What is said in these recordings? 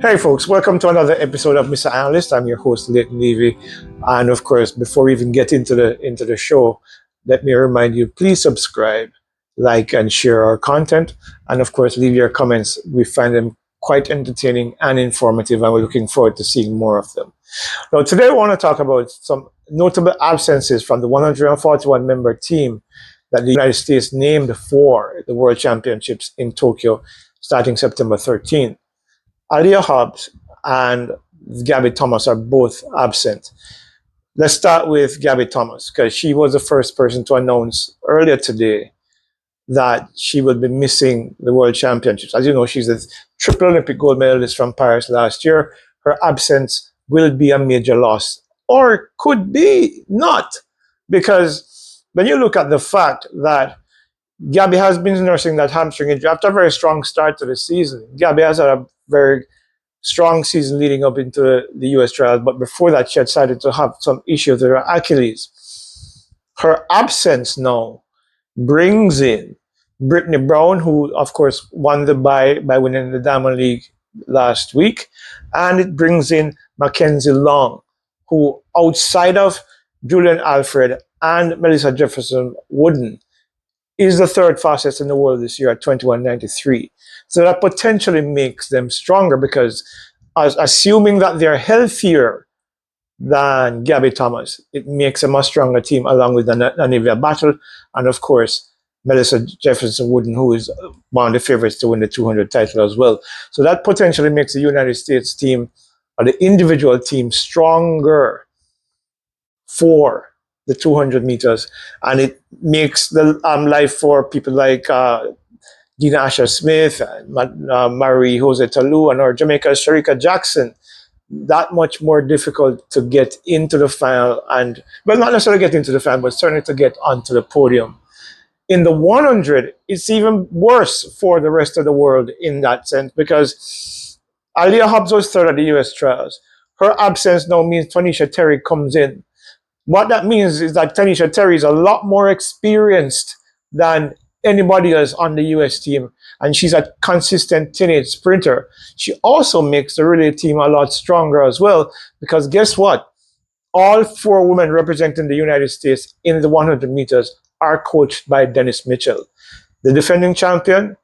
Hey folks, welcome to another episode of Mr. Analyst. I'm your host, Leighton Levy. And of course, before we even get into the show, let me remind you, please subscribe, like, and share our content. And of course, leave your comments. We find them quite entertaining and informative, and we're looking forward to seeing more of them. Now, today I want to talk about some notable absences from the 141 member team that the United States named for the World Championships in Tokyo starting September 13th. Aleia Hobbs and Gabby Thomas are both absent. Let's start with Gabby Thomas because she was the first person to announce earlier today that she will be missing the World Championships. As you know, she's a triple Olympic gold medalist from Paris last year. Her absence will be a major loss, or could be not, because when you look at the fact that Gabby has been nursing that hamstring injury after a very strong start to the season. Gabby has had a very strong season leading up into the US trials, but before that, she had started to have some issues with her Achilles. Her absence now brings in Brittany Brown, who, of course, won the by winning the Diamond League last week, and it brings in Mackenzie Long, who, outside of Julian Alfred and Melissa Jefferson Wooden, is the third fastest in the world this year at 21.93. So that potentially makes them stronger because, assuming that they're healthier than Gabby Thomas, it makes them a stronger team along with Nanivia Battle and, of course, Melissa Jefferson Wooden, who is one of the favorites to win the 200 title as well. So that potentially makes the United States team or the individual team stronger for the 200 meters, and it makes the life for people like Dina Asher Smith, Marie Jose Talou, and our Jamaica's Sharika Jackson that much more difficult to get into the final, and well, not necessarily get into the final, but certainly to get onto the podium. In the 100, it's even worse for the rest of the world in that sense because Aleia Hobbs was third at the US trials. Her absence now means Tanisha Terry comes in. What that means is that Tanisha Terry is a lot more experienced than anybody else on the US team, and she's a consistent teenage sprinter. She also makes the relay team a lot stronger as well, because guess what? All four women representing the United States in the 100 meters are coached by Dennis Mitchell. The defending champion,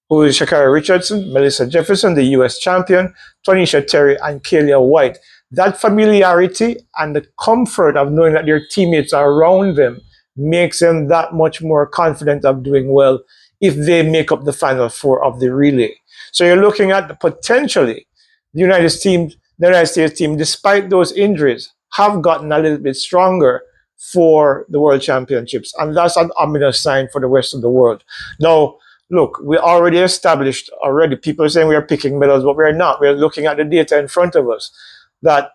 who is Shakira Richardson, Melissa Jefferson, the US champion, Tanisha Terry, and Kalia White. That familiarity and the comfort of knowing that their teammates are around them makes them that much more confident of doing well if they make up the final four of the relay. So you're looking at potentially the United States team, despite those injuries, have gotten a little bit stronger for the World Championships, and that's an ominous sign for the rest of the world. Now, look, we already established people are saying we are picking medals, but we're not. We're looking at the data in front of us that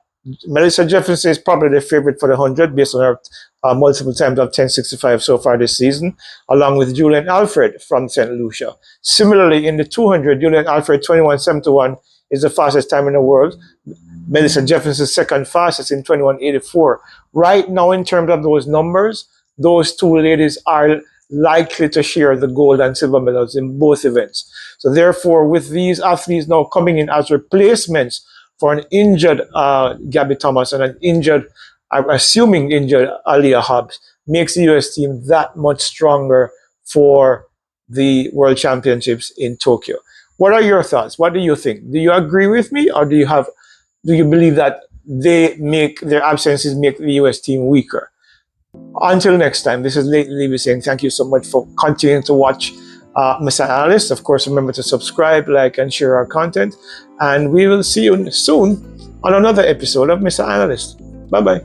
Melissa Jefferson is probably the favorite for the 100 based on her multiple times of 10.65 so far this season, along with Julian Alfred from St. Lucia. Similarly, in the 200, Julian Alfred 21.71 is the fastest time in the world. Melissa Jefferson's second fastest in 21.84. Right now, in terms of those numbers, those two ladies are likely to share the gold and silver medals in both events. So therefore, with these athletes now coming in as replacements for an injured Gabby Thomas and an injured, I'm assuming injured Aleia Hobbs, makes the US team that much stronger for the World Championships in Tokyo. What are your thoughts? What do you think? Do you agree with me, or do you believe that their absences make the US team weaker? Until next time, this is Leighton Levy saying thank you so much for continuing to watch Mr. Analyst. Of course, remember to subscribe, like, and share our content. And we will see you soon on another episode of Mr. Analyst. Bye-bye.